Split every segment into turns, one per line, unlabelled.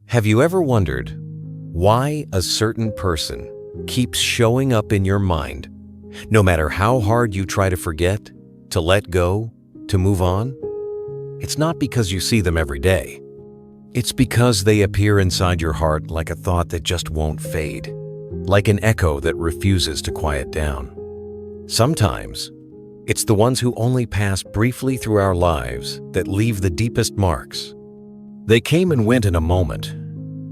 Have you ever wondered why a certain person keeps showing up in your mind, no matter how hard you try to forget, to let go, to move on? It's not because you see them every day. It's because they appear inside your heart like a thought that just won't fade, like an echo that refuses to quiet down. Sometimes, it's the ones who only pass briefly through our lives that leave the deepest marks. They came and went in a moment,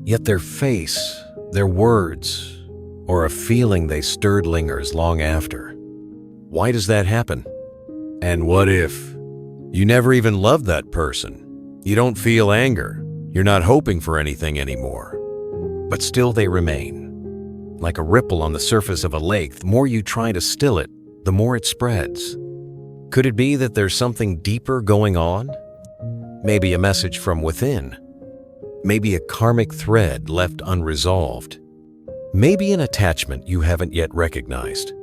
yet their face, their words, or a feeling they stirred lingers long after. Why does that happen? And what if you never even loved that person? You don't feel anger. You're not hoping for anything anymore. But still they remain. Like a ripple on the surface of a lake, the more you try to still it, the more it spreads. Could it be that there's something deeper going on? Maybe a message from within. Maybe a karmic thread left unresolved. Maybe an attachment you haven't yet recognized.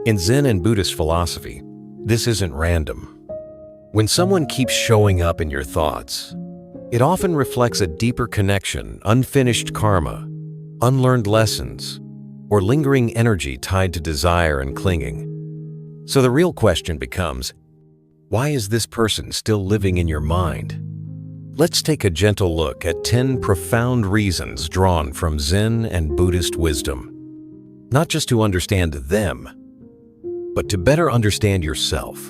In Zen and Buddhist philosophy, this isn't random. When someone keeps showing up in your thoughts, it often reflects a deeper connection, unfinished karma, unlearned lessons, or lingering energy tied to desire and clinging. So the real question becomes, why is this person still living in your mind? Let's take a gentle look at 10 profound reasons drawn from Zen and Buddhist wisdom. Not just to understand them, but to better understand yourself.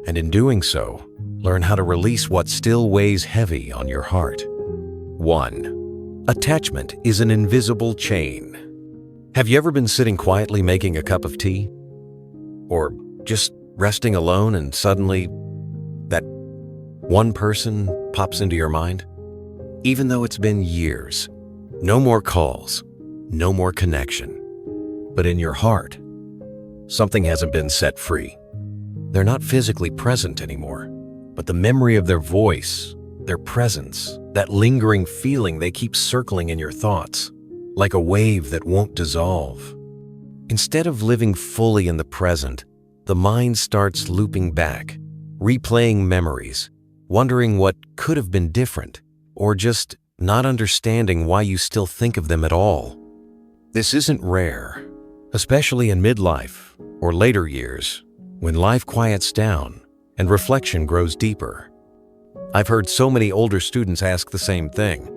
And in doing so, learn how to release what still weighs heavy on your heart. 1. Attachment is an invisible chain. Have you ever been sitting quietly making a cup of tea? Or just resting alone and suddenly that one person pops into your mind? Even though it's been years, no more calls, no more connection. But in your heart, something hasn't been set free. They're not physically present anymore, but the memory of their voice, their presence, that lingering feeling, they keep circling in your thoughts, like a wave that won't dissolve. Instead of living fully in the present, the mind starts looping back, replaying memories, wondering what could have been different, or just not understanding why you still think of them at all. This isn't rare, especially in midlife or later years, when life quiets down and reflection grows deeper. I've heard so many older students ask the same thing.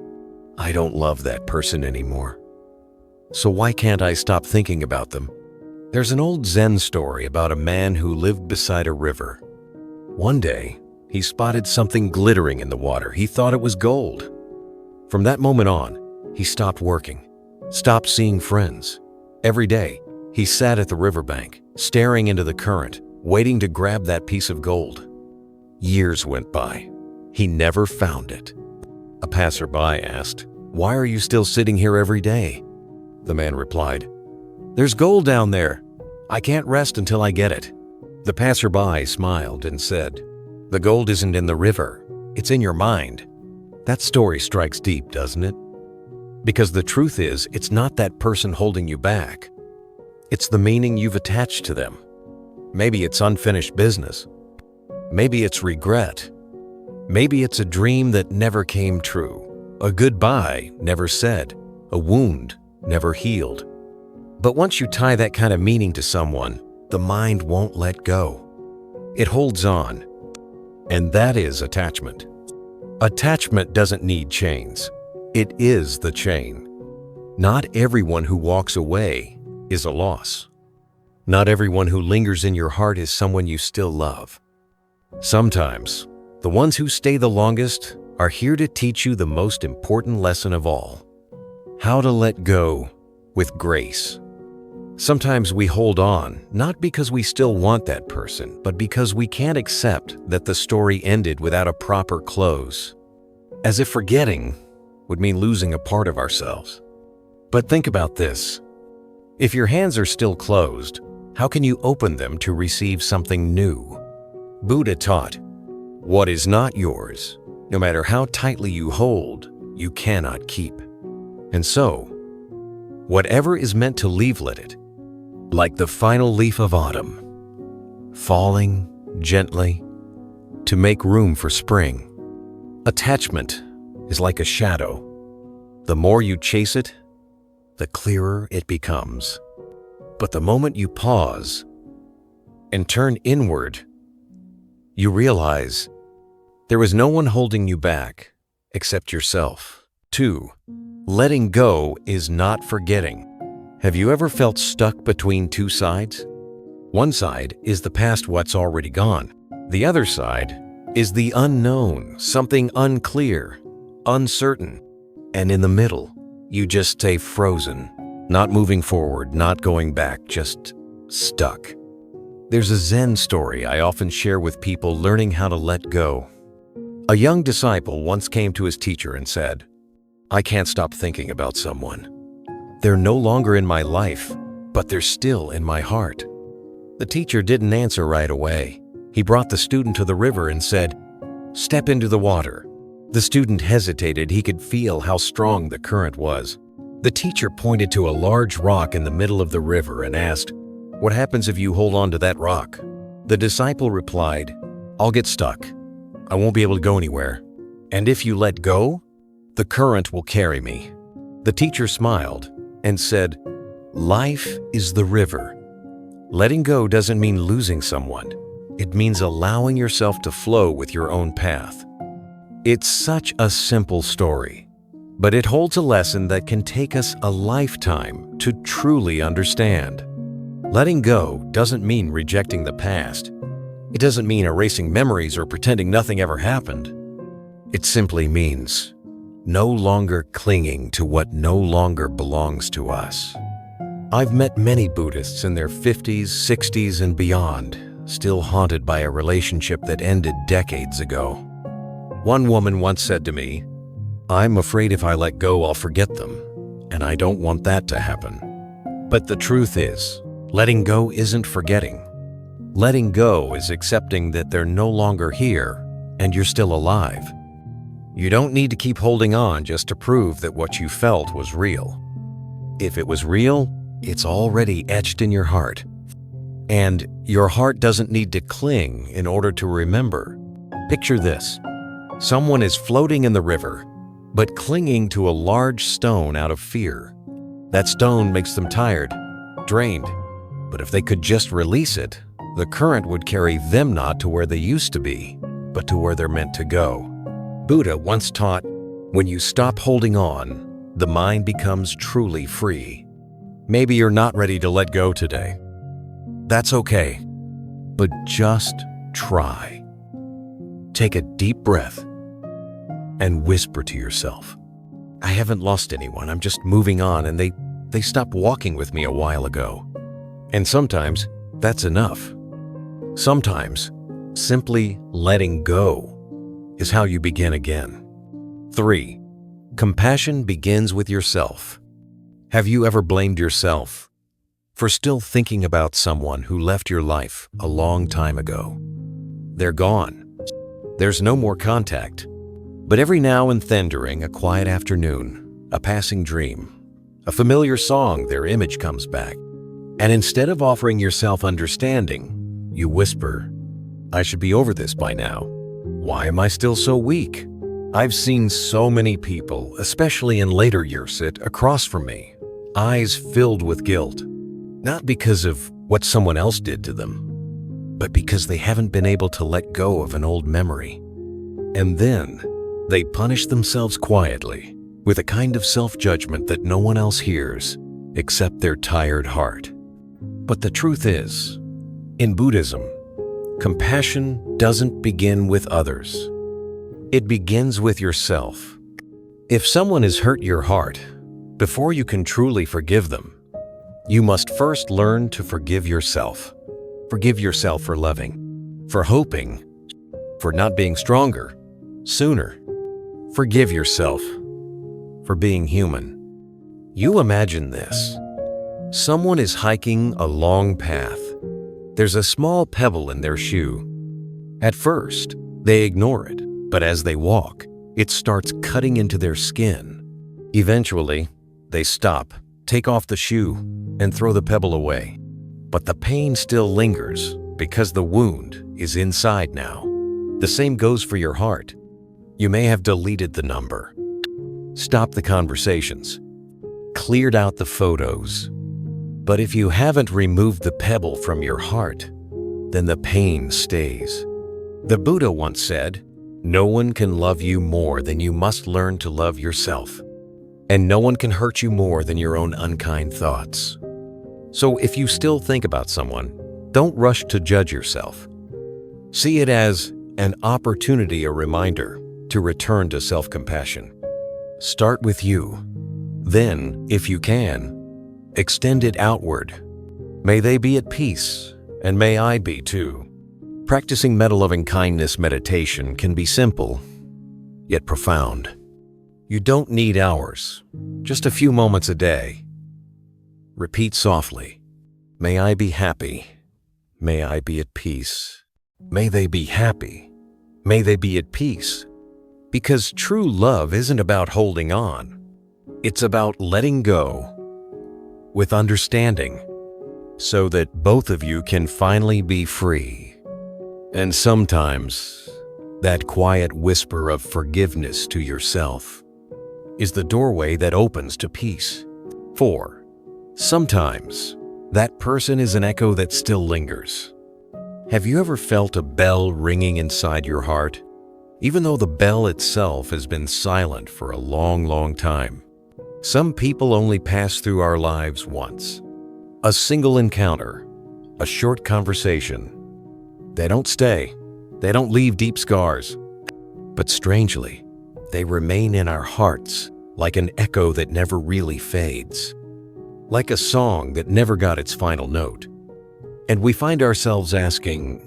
I don't love that person anymore. So why can't I stop thinking about them? There's an old Zen story about a man who lived beside a river. One day, he spotted something glittering in the water. He thought it was gold. From that moment on, he stopped working, stopped seeing friends. Every day, he sat at the riverbank, staring into the current, waiting to grab that piece of gold. Years went by. He never found it. A passerby asked, "Why are you still sitting here every day?" The man replied, "There's gold down there. I can't rest until I get it." The passerby smiled and said, "The gold isn't in the river. It's in your mind." That story strikes deep, doesn't it? Because the truth is, it's not that person holding you back. It's the meaning you've attached to them. Maybe it's unfinished business. Maybe it's regret. Maybe it's a dream that never came true, a goodbye never said, a wound never healed. But once you tie that kind of meaning to someone, the mind won't let go. It holds on. And that is attachment. Attachment doesn't need chains. It is the chain. Not everyone who walks away is a loss. Not everyone who lingers in your heart is someone you still love. Sometimes, the ones who stay the longest are here to teach you the most important lesson of all: how to let go with grace. Sometimes we hold on, not because we still want that person, but because we can't accept that the story ended without a proper close. As if forgetting would mean losing a part of ourselves. But think about this. If your hands are still closed, how can you open them to receive something new? Buddha taught, what is not yours, no matter how tightly you hold, you cannot keep. And so, whatever is meant to leave, let it, like the final leaf of autumn, falling gently to make room for spring. Attachment is like a shadow. The more you chase it, the clearer it becomes. But the moment you pause and turn inward, you realize there is no one holding you back except yourself. 2. Letting go is not forgetting. Have you ever felt stuck between two sides? One side is the past, what's already gone. The other side is the unknown, something unclear, uncertain. And in the middle, you just stay frozen, not moving forward, not going back, just stuck. There's a Zen story I often share with people learning how to let go. A young disciple once came to his teacher and said, "I can't stop thinking about someone. They're no longer in my life, but they're still in my heart." The teacher didn't answer right away. He brought the student to the river and said, "Step into the water." The student hesitated. He could feel how strong the current was. The teacher pointed to a large rock in the middle of the river and asked, "What happens if you hold on to that rock?" The disciple replied, "I'll get stuck. I won't be able to go anywhere. And if you let go, the current will carry me." The teacher smiled and said, "Life is the river. Letting go doesn't mean losing someone. It means allowing yourself to flow with your own path." It's such a simple story, but it holds a lesson that can take us a lifetime to truly understand. Letting go doesn't mean rejecting the past. It doesn't mean erasing memories or pretending nothing ever happened. It simply means no longer clinging to what no longer belongs to us. I've met many Buddhists in their 50s, 60s, and beyond, still haunted by a relationship that ended decades ago. One woman once said to me, "I'm afraid if I let go, I'll forget them, and I don't want that to happen." But the truth is, letting go isn't forgetting. Letting go is accepting that they're no longer here and you're still alive. You don't need to keep holding on just to prove that what you felt was real. If it was real, it's already etched in your heart. And your heart doesn't need to cling in order to remember. Picture this. Someone is floating in the river, but clinging to a large stone out of fear. That stone makes them tired, drained. But if they could just release it, the current would carry them not to where they used to be, but to where they're meant to go. Buddha once taught, when you stop holding on, the mind becomes truly free. Maybe you're not ready to let go today. That's okay, but just try. Take a deep breath and whisper to yourself, "I haven't lost anyone, I'm just moving on, and they stopped walking with me a while ago." And sometimes that's enough. Sometimes simply letting go is how you begin again. 3. Compassion begins with yourself. Have you ever blamed yourself for still thinking about someone who left your life a long time ago? They're gone. There's no more contact. But every now and then during a quiet afternoon, a passing dream, a familiar song, their image comes back. And instead of offering yourself understanding, you whisper, "I should be over this by now. Why am I still so weak?" I've seen so many people, especially in later years, sit across from me, eyes filled with guilt, not because of what someone else did to them, but because they haven't been able to let go of an old memory. And then they punish themselves quietly with a kind of self-judgment that no one else hears except their tired heart. But the truth is, in Buddhism, compassion doesn't begin with others. It begins with yourself. If someone has hurt your heart, before you can truly forgive them, you must first learn to forgive yourself. Forgive yourself for loving, for hoping, for not being stronger sooner. Forgive yourself for being human. You imagine this. Someone is hiking a long path. There's a small pebble in their shoe. At first, they ignore it, but as they walk, it starts cutting into their skin. Eventually, they stop, take off the shoe, and throw the pebble away. But the pain still lingers because the wound is inside now. The same goes for your heart. You may have deleted the number, stopped the conversations, cleared out the photos. But if you haven't removed the pebble from your heart, then the pain stays. The Buddha once said, "No one can love you more than you must learn to love yourself. And no one can hurt you more than your own unkind thoughts." So if you still think about someone, don't rush to judge yourself. See it as an opportunity, a reminder to return to self-compassion. Start with you. Then, if you can, extend it outward. May they be at peace, and may I be too. Practicing metta-loving-kindness meditation can be simple, yet profound. You don't need hours, just a few moments a day. Repeat softly, "May I be happy. May I be at peace. May they be happy. May they be at peace." Because true love isn't about holding on. It's about letting go with understanding so that both of you can finally be free. And sometimes that quiet whisper of forgiveness to yourself is the doorway that opens to peace. 4. Sometimes that person is an echo that still lingers. Have you ever felt a bell ringing inside your heart, even though the bell itself has been silent for a long, long time? Some people only pass through our lives once. A single encounter, a short conversation. They don't stay. They don't leave deep scars. But strangely, they remain in our hearts like an echo that never really fades. Like a song that never got its final note. And we find ourselves asking,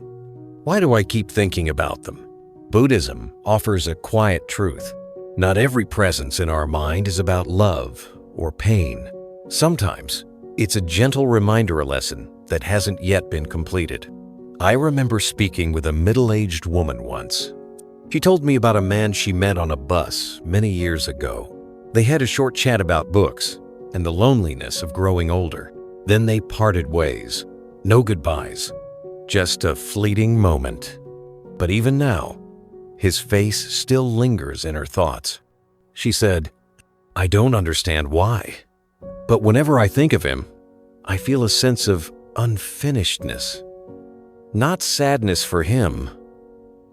why do I keep thinking about them? Buddhism offers a quiet truth. Not every presence in our mind is about love or pain. Sometimes it's a gentle reminder, a lesson that hasn't yet been completed. I remember speaking with a middle-aged woman once. She told me about a man she met on a bus many years ago. They had a short chat about books and the loneliness of growing older. Then they parted ways. No goodbyes, just a fleeting moment. But even now, his face still lingers in her thoughts. She said, "I don't understand why, but whenever I think of him, I feel a sense of unfinishedness. Not sadness for him,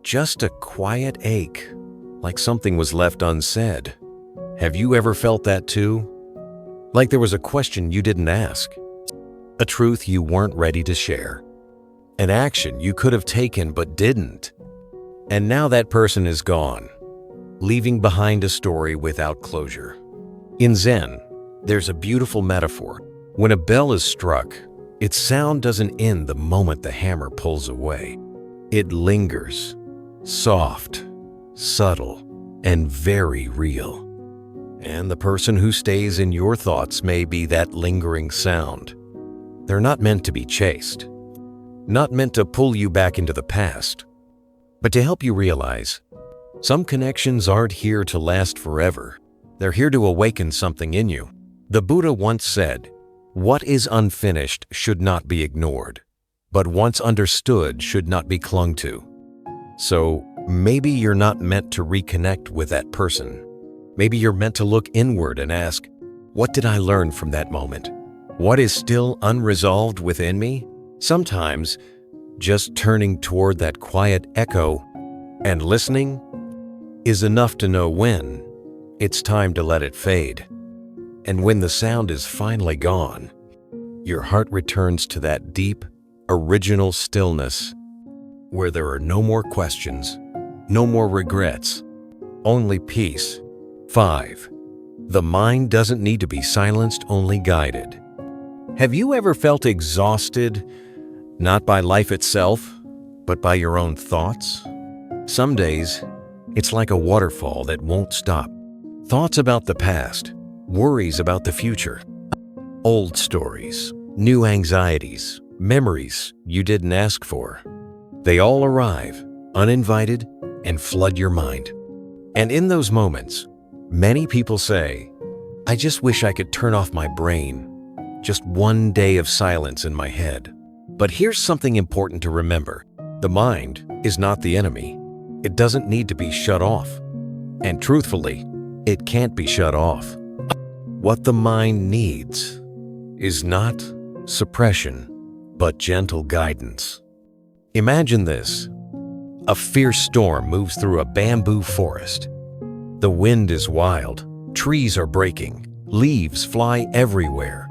just a quiet ache, like something was left unsaid." Have you ever felt that too? Like there was a question you didn't ask, a truth you weren't ready to share, an action you could have taken but didn't. And now that person is gone, leaving behind a story without closure. In Zen, there's a beautiful metaphor. When a bell is struck, its sound doesn't end the moment the hammer pulls away. It lingers, soft, subtle, and very real. And the person who stays in your thoughts may be that lingering sound. They're not meant to be chased, not meant to pull you back into the past, but to help you realize some connections aren't here to last forever. They're here to awaken something in you. The Buddha once said, "What is unfinished should not be ignored, but once understood should not be clung to." So maybe you're not meant to reconnect with that person. Maybe you're meant to look inward and ask, what did I learn from that moment? What is still unresolved within me? Sometimes just turning toward that quiet echo and listening is enough to know when it's time to let it fade. And when the sound is finally gone, your heart returns to that deep, original stillness where there are no more questions, no more regrets, only peace. 5. The mind doesn't need to be silenced, only guided. Have you ever felt exhausted, not by life itself, but by your own thoughts? Some days, it's like a waterfall that won't stop. Thoughts about the past, worries about the future, old stories, new anxieties, memories you didn't ask for. They all arrive, uninvited, and flood your mind. And in those moments, many people say, "I just wish I could turn off my brain. Just one day of silence in my head." But here's something important to remember. The mind is not the enemy. It doesn't need to be shut off. And truthfully, It can't be shut off. What the mind needs is not suppression, but gentle guidance. Imagine this. A fierce storm moves through a bamboo forest. The wind is wild, trees are breaking, leaves fly everywhere.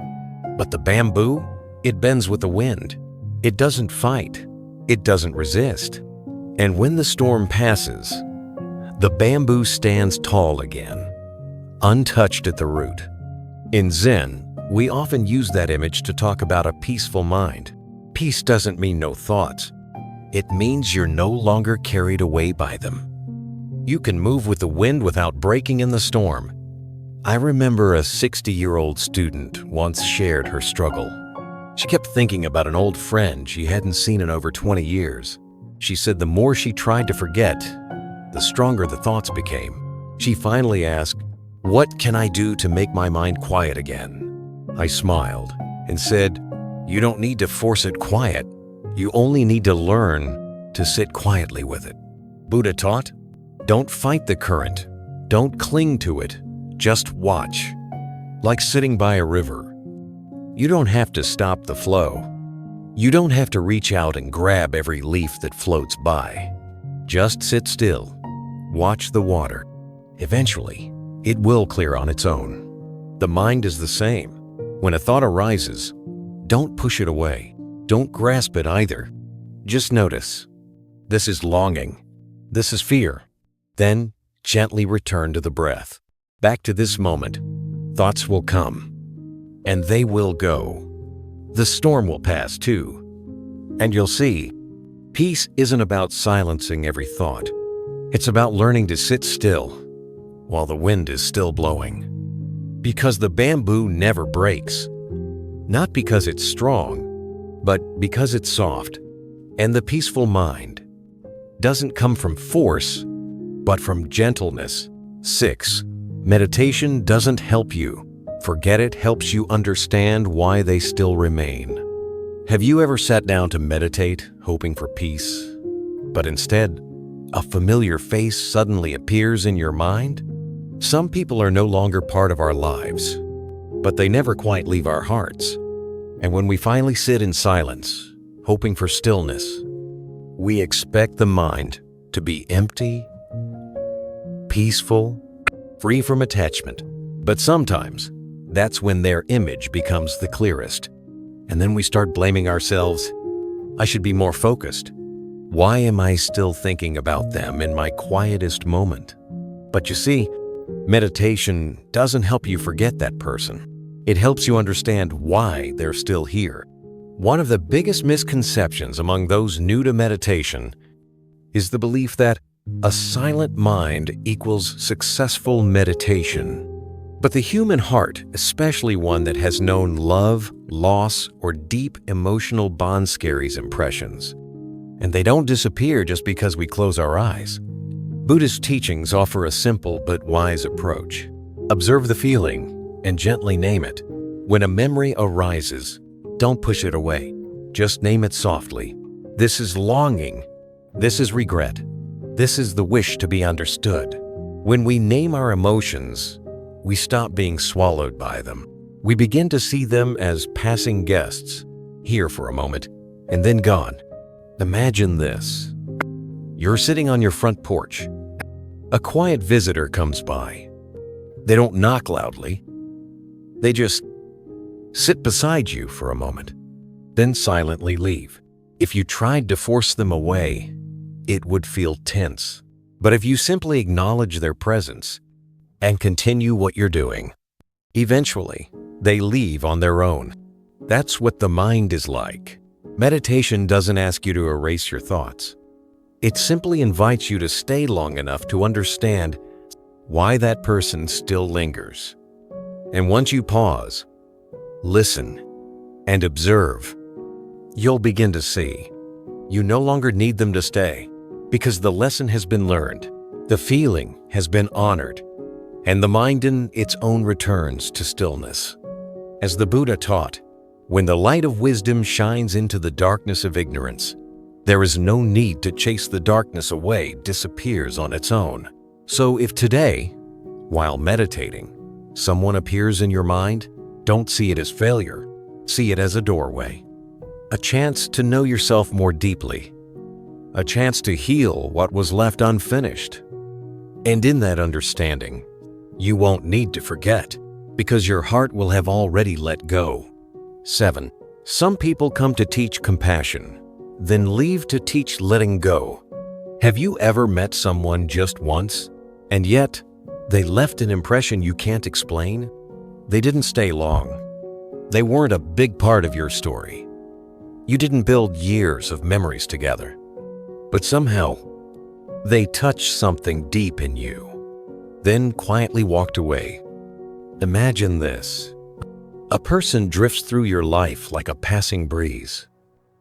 But the bamboo, it bends with the wind. It doesn't fight. It doesn't resist. And when the storm passes, the bamboo stands tall again, untouched at the root. In Zen, we often use that image to talk about a peaceful mind. Peace doesn't mean no thoughts. It means you're no longer carried away by them. You can move with the wind without breaking in the storm. I remember a 60-year-old student once shared her struggle. She kept thinking about an old friend she hadn't seen in over 20 years. She said the more she tried to forget, the stronger the thoughts became. She finally asked, "What can I do to make my mind quiet again?" I smiled and said, "You don't need to force it quiet. You only need to learn to sit quietly with it." Buddha taught, don't fight the current. Don't cling to it. Just watch. Like sitting by a river. You don't have to stop the flow. You don't have to reach out and grab every leaf that floats by. Just sit still. Watch the water. Eventually, it will clear on its own. The mind is the same. When a thought arises, don't push it away. Don't grasp it either. Just notice. This is longing. This is fear. Then gently return to the breath. Back to this moment. Thoughts will come. And they will go. The storm will pass too. And you'll see, peace isn't about silencing every thought. It's about learning to sit still while the wind is still blowing. Because the bamboo never breaks. Not because it's strong, but because it's soft. And the peaceful mind doesn't come from force, but from gentleness. 6. Meditation doesn't help you. Forget it helps you understand why they still remain. Have you ever sat down to meditate, hoping for peace, but instead, a familiar face suddenly appears in your mind? Some people are no longer part of our lives, but they never quite leave our hearts. And when we finally sit in silence, hoping for stillness, we expect the mind to be empty, peaceful, free from attachment. But sometimes, that's when their image becomes the clearest. And then we start blaming ourselves. I should be more focused. Why am I still thinking about them in my quietest moment? But you see, meditation doesn't help you forget that person. It helps you understand why they're still here. One of the biggest misconceptions among those new to meditation is the belief that a silent mind equals successful meditation. But the human heart, especially one that has known love, loss, or deep emotional bonds, carries impressions. And they don't disappear just because we close our eyes. Buddhist teachings offer a simple but wise approach. Observe the feeling and gently name it. When a memory arises, don't push it away. Just name it softly. This is longing. This is regret. This is the wish to be understood. When we name our emotions, we stop being swallowed by them. We begin to see them as passing guests, here for a moment, and then gone. Imagine this. You're sitting on your front porch. A quiet visitor comes by. They don't knock loudly. They just sit beside you for a moment, then silently leave. If you tried to force them away, it would feel tense. But if you simply acknowledge their presence and continue what you're doing, eventually they leave on their own. That's what the mind is like. Meditation doesn't ask you to erase your thoughts. It simply invites you to stay long enough to understand why that person still lingers. And once you pause, listen, and observe, you'll begin to see you no longer need them to stay, because the lesson has been learned, the feeling has been honored, and the mind in its own returns to stillness. As the Buddha taught, when the light of wisdom shines into the darkness of ignorance, there is no need to chase the darkness away, disappears on its own. So if today, While meditating, someone appears in your mind. Don't see it as failure. See it as a doorway. A chance to know yourself more deeply. A chance to heal what was left unfinished. And in that understanding, you won't need to forget, because your heart will have already let go. 7. Some people come to teach compassion, then leave to teach letting go. Have you ever met someone just once, and yet they left an impression you can't explain? They didn't stay long. They weren't a big part of your story. You didn't build years of memories together. But somehow, they touched something deep in you, then quietly walked away. Imagine this. A person drifts through your life like a passing breeze.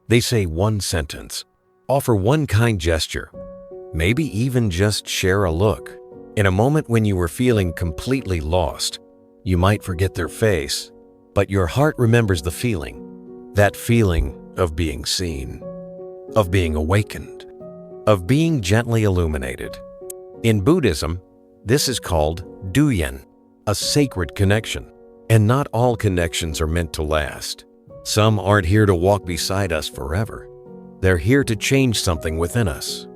They say one sentence, offer one kind gesture, maybe even just share a look. In a moment when you were feeling completely lost, you might forget their face, but your heart remembers the feeling. That feeling of being seen, of being awakened, of being gently illuminated. In Buddhism, this is called duyen, a sacred connection. And not all connections are meant to last. Some aren't here to walk beside us forever. They're here to change something within us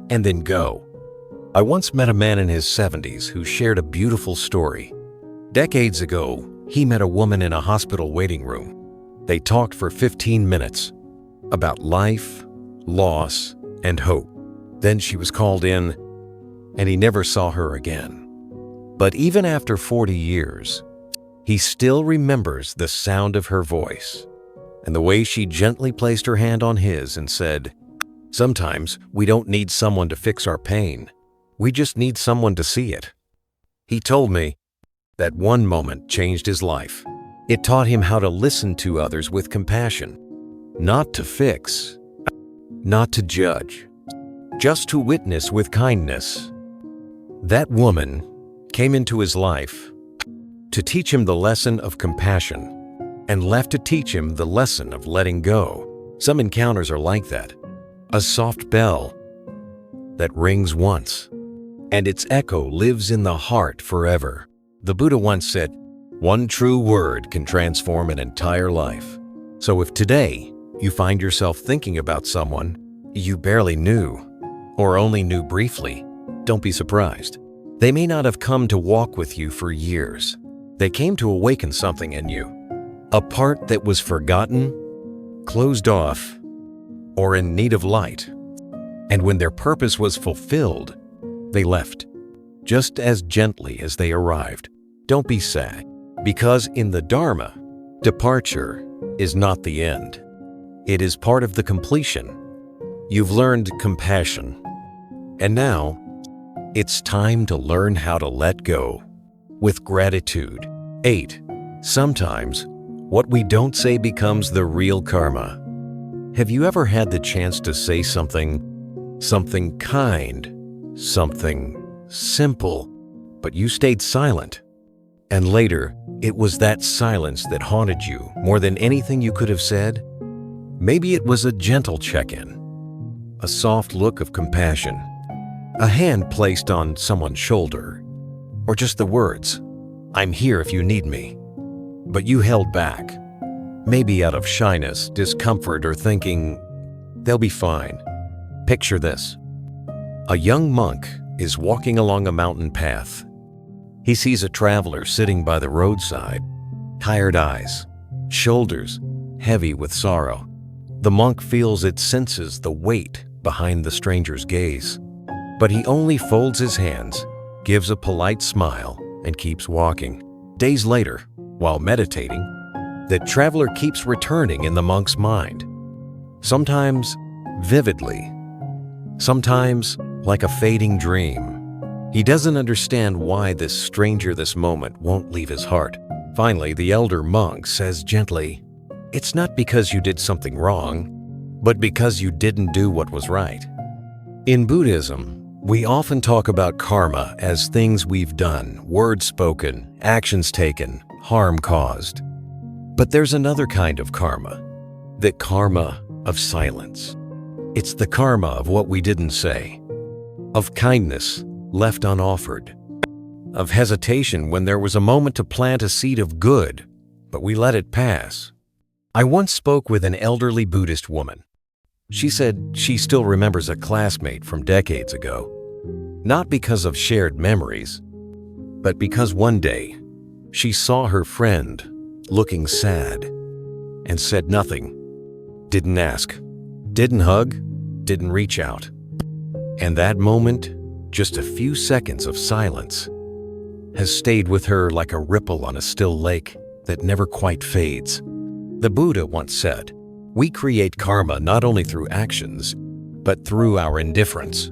and then go. I once met a man in his 70s who shared a beautiful story. Decades ago, he met a woman in a hospital waiting room. They talked for 15 minutes about life, loss, and hope. Then she was called in, and he never saw her again. But even after 40 years, he still remembers the sound of her voice and the way she gently placed her hand on his and said, "Sometimes we don't need someone to fix our pain. We just need someone to see it." He told me that one moment changed his life. It taught him how to listen to others with compassion, not to fix, not to judge, just to witness with kindness. That woman came into his life to teach him the lesson of compassion and left to teach him the lesson of letting go. Some encounters are like that. A soft bell that rings once, and its echo lives in the heart forever. The Buddha once said, "One true word can transform an entire life." So if today you find yourself thinking about someone you barely knew or only knew briefly, don't be surprised. They may not have come to walk with you for years. They came to awaken something in you, a part that was forgotten, closed off, or in need of light. And when their purpose was fulfilled, they left, just as gently as they arrived. Don't be sad, because in the Dharma, departure is not the end. It is part of the completion. You've learned compassion, and now it's time to learn how to let go with gratitude. 8. Sometimes what we don't say becomes the real karma. Have you ever had the chance to say something kind, something simple, but you stayed silent? And later, it was that silence that haunted you more than anything you could have said? Maybe it was a gentle check-in, a soft look of compassion, a hand placed on someone's shoulder, or just the words, "I'm here if you need me." But you held back, maybe out of shyness, discomfort, or thinking, "They'll be fine." Picture this. A young monk is walking along a mountain path. He sees a traveler sitting by the roadside, tired eyes, shoulders heavy with sorrow. The monk feels it, senses the weight behind the stranger's gaze, but he only folds his hands, gives a polite smile, and keeps walking. Days later, while meditating, the traveler keeps returning in the monk's mind, sometimes vividly, sometimes like a fading dream. He doesn't understand why this stranger this moment won't leave his heart. Finally, the elder monk says gently, "It's not because you did something wrong, but because you didn't do what was right." In Buddhism, we often talk about karma as things we've done, words spoken, actions taken, harm caused. But there's another kind of karma, the karma of silence. It's the karma of what we didn't say, of kindness left unoffered, of hesitation when there was a moment to plant a seed of good, but we let it pass. I once spoke with an elderly Buddhist woman. She said she still remembers a classmate from decades ago, not because of shared memories, but because one day she saw her friend looking sad and said nothing, didn't ask, didn't hug, didn't reach out. And that moment, just a few seconds of silence, has stayed with her like a ripple on a still lake that never quite fades. The Buddha once said, "We create karma not only through actions, but through our indifference."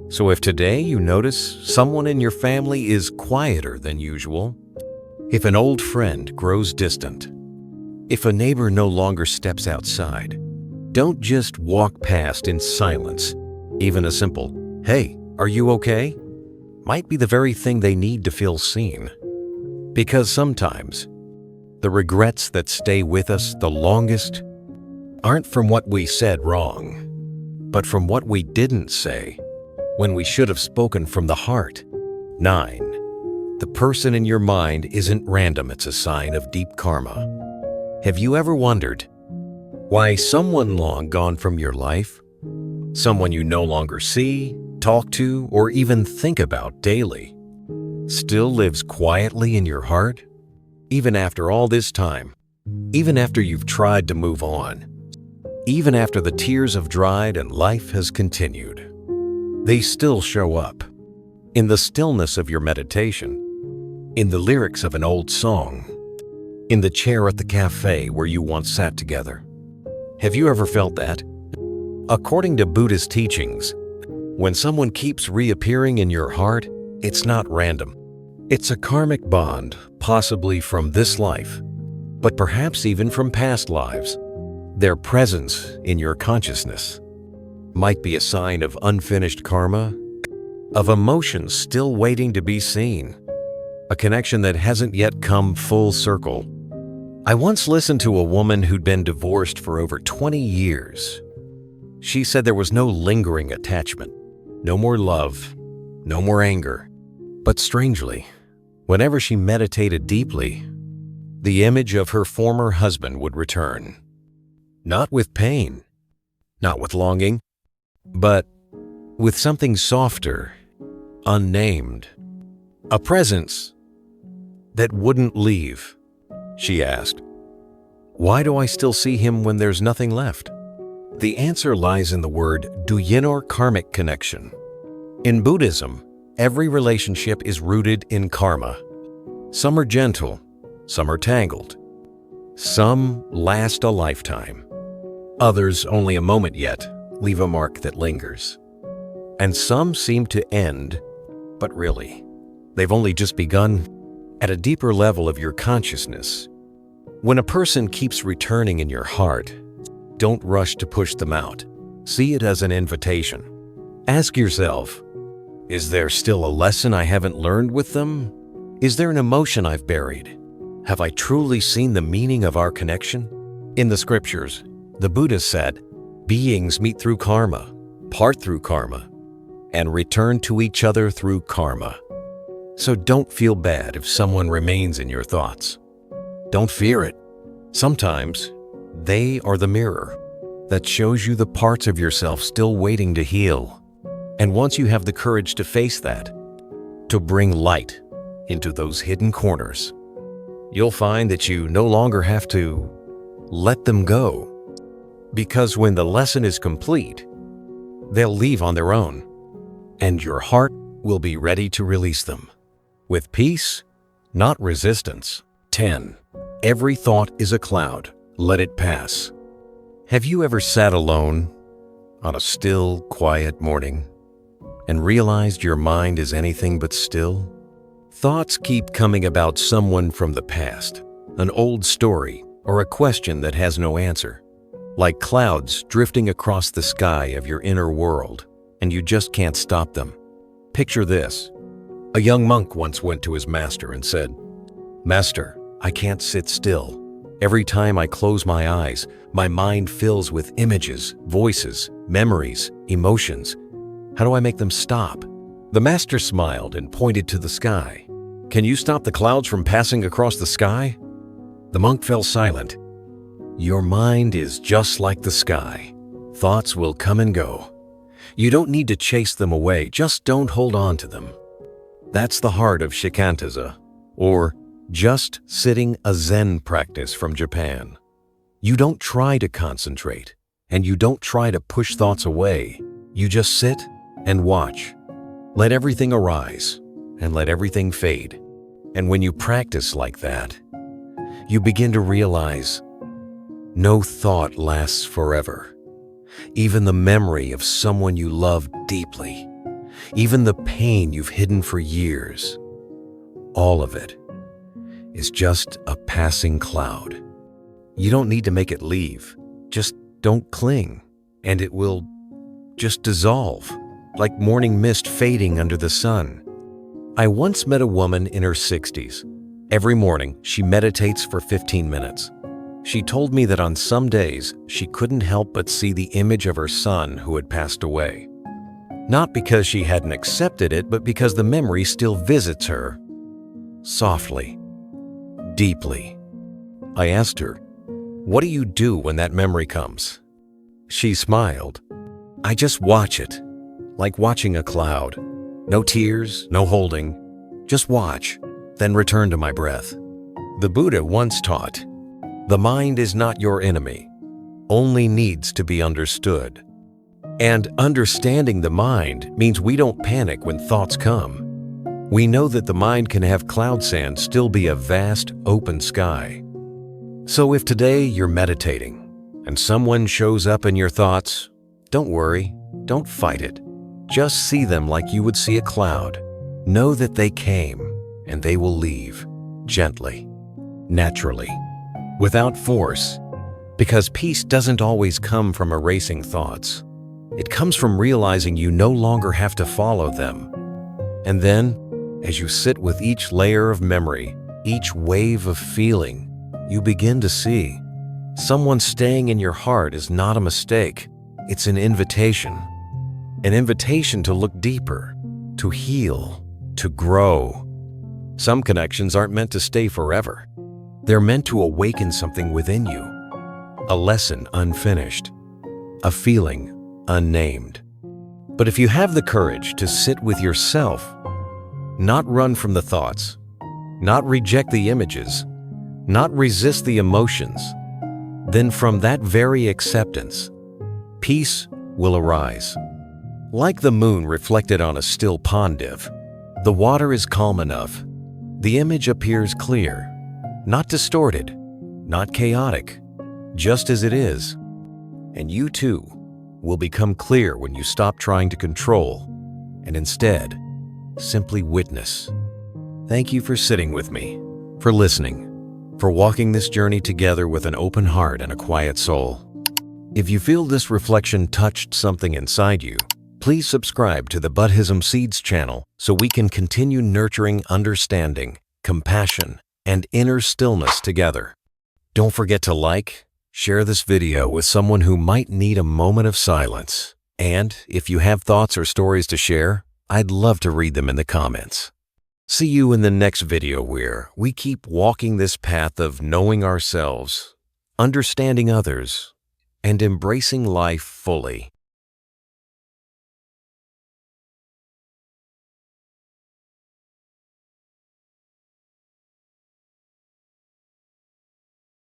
So if today you notice someone in your family is quieter than usual, if an old friend grows distant, if a neighbor no longer steps outside, don't just walk past in silence. Even a simple, "Hey, are you okay?" might be the very thing they need to feel seen. Because sometimes, the regrets that stay with us the longest aren't from what we said wrong, but from what we didn't say when we should have spoken from the heart. 9. The person in your mind isn't random, it's a sign of deep karma. Have you ever wondered why someone long gone from your life, someone you no longer see, talk to, or even think about daily, still lives quietly in your heart? Even after all this time, even after you've tried to move on, even after the tears have dried and life has continued, they still show up. In the stillness of your meditation, in the lyrics of an old song, in the chair at the cafe where you once sat together. Have you ever felt that? According to Buddhist teachings, when someone keeps reappearing in your heart, it's not random. It's a karmic bond, possibly from this life, but perhaps even from past lives. Their presence in your consciousness might be a sign of unfinished karma, of emotions still waiting to be seen, a connection that hasn't yet come full circle. I once listened to a woman who'd been divorced for over 20 years. She said there was no lingering attachment, no more love, no more anger. But strangely, whenever she meditated deeply, the image of her former husband would return. Not with pain, not with longing, but with something softer, unnamed. A presence that wouldn't leave. She asked, "Why do I still see him when there's nothing left?" The answer lies in the word duyin, or karmic connection. In Buddhism, every relationship is rooted in karma. Some are gentle, some are tangled. Some last a lifetime. Others only a moment yet leave a mark that lingers. And some seem to end, but really, they've only just begun at a deeper level of your consciousness. When a person keeps returning in your heart, don't rush to push them out. See it as an invitation. Ask yourself, is there still a lesson I haven't learned with them? Is there an emotion I've buried? Have I truly seen the meaning of our connection? In the scriptures, the Buddha said, beings meet through karma, part through karma, and return to each other through karma. So don't feel bad if someone remains in your thoughts. Don't fear it. Sometimes they are the mirror that shows you the parts of yourself still waiting to heal. And once you have the courage to face that, to bring light into those hidden corners, you'll find that you no longer have to let them go. Because when the lesson is complete, they'll leave on their own, and your heart will be ready to release them. With peace, not resistance. 10. Every thought is a cloud. Let it pass. Have you ever sat alone on a still, quiet morning and realized your mind is anything but still? Thoughts keep coming about someone from the past, an old story, or a question that has no answer. Like clouds drifting across the sky of your inner world, and you just can't stop them. Picture this. A young monk once went to his master and said, "Master, I can't sit still. Every time I close my eyes, my mind fills with images, voices, memories, emotions. How do I make them stop?" The master smiled and pointed to the sky. Can you stop the clouds from passing across the sky? The monk fell silent. Your mind is just like the sky. Thoughts will come and go. You don't need to chase them away, just don't hold on to them. That's the heart of shikantaza, or just sitting a Zen practice from Japan. You don't try to concentrate, and you don't try to push thoughts away. You just sit and watch. Let everything arise, and let everything fade. And when you practice like that, you begin to realize no thought lasts forever. Even the memory of someone you love deeply, even the pain you've hidden for years, all of it is just a passing cloud. You don't need to make it leave. Just don't cling, and it will just dissolve, like morning mist fading under the sun. I once met a woman in her 60s. Every morning, she meditates for 15 minutes. She told me that on some days, she couldn't help but see the image of her son who had passed away. Not because she hadn't accepted it, but because the memory still visits her. Softly, deeply. I asked her, "What do you do when that memory comes?" She smiled. "I just watch it, like watching a cloud. No tears, no holding. Just watch, then return to my breath." The Buddha once taught, "The mind is not your enemy, only needs to be understood." And understanding the mind means we don't panic when thoughts come. We know that the mind can have cloud sand still be a vast, open sky. So if today you're meditating and someone shows up in your thoughts, don't worry, don't fight it. Just see them like you would see a cloud. Know that they came and they will leave, gently, naturally, without force, because peace doesn't always come from erasing thoughts. It comes from realizing you no longer have to follow them. And then, as you sit with each layer of memory, each wave of feeling, you begin to see someone staying in your heart is not a mistake. It's an invitation to look deeper, to heal, to grow. Some connections aren't meant to stay forever. They're meant to awaken something within you, a lesson unfinished, a feeling unnamed. But if you have the courage to sit with yourself, not run from the thoughts, not reject the images, not resist the emotions, then from that very acceptance, peace will arise. Like the moon reflected on a still pond div, the water is calm enough. The image appears clear, not distorted, not chaotic, just as it is. And you too will become clear when you stop trying to control and instead simply witness. Thank you for sitting with me, for listening, for walking this journey together with an open heart and a quiet soul. If you feel this reflection touched something inside you, please subscribe to the Buddhism Seeds channel so we can continue nurturing understanding, compassion, and inner stillness together. Don't forget to like, share this video with someone who might need a moment of silence. And if you have thoughts or stories to share, I'd love to read them in the comments. See you in the next video where we keep walking this path of knowing ourselves, understanding others, and embracing life fully.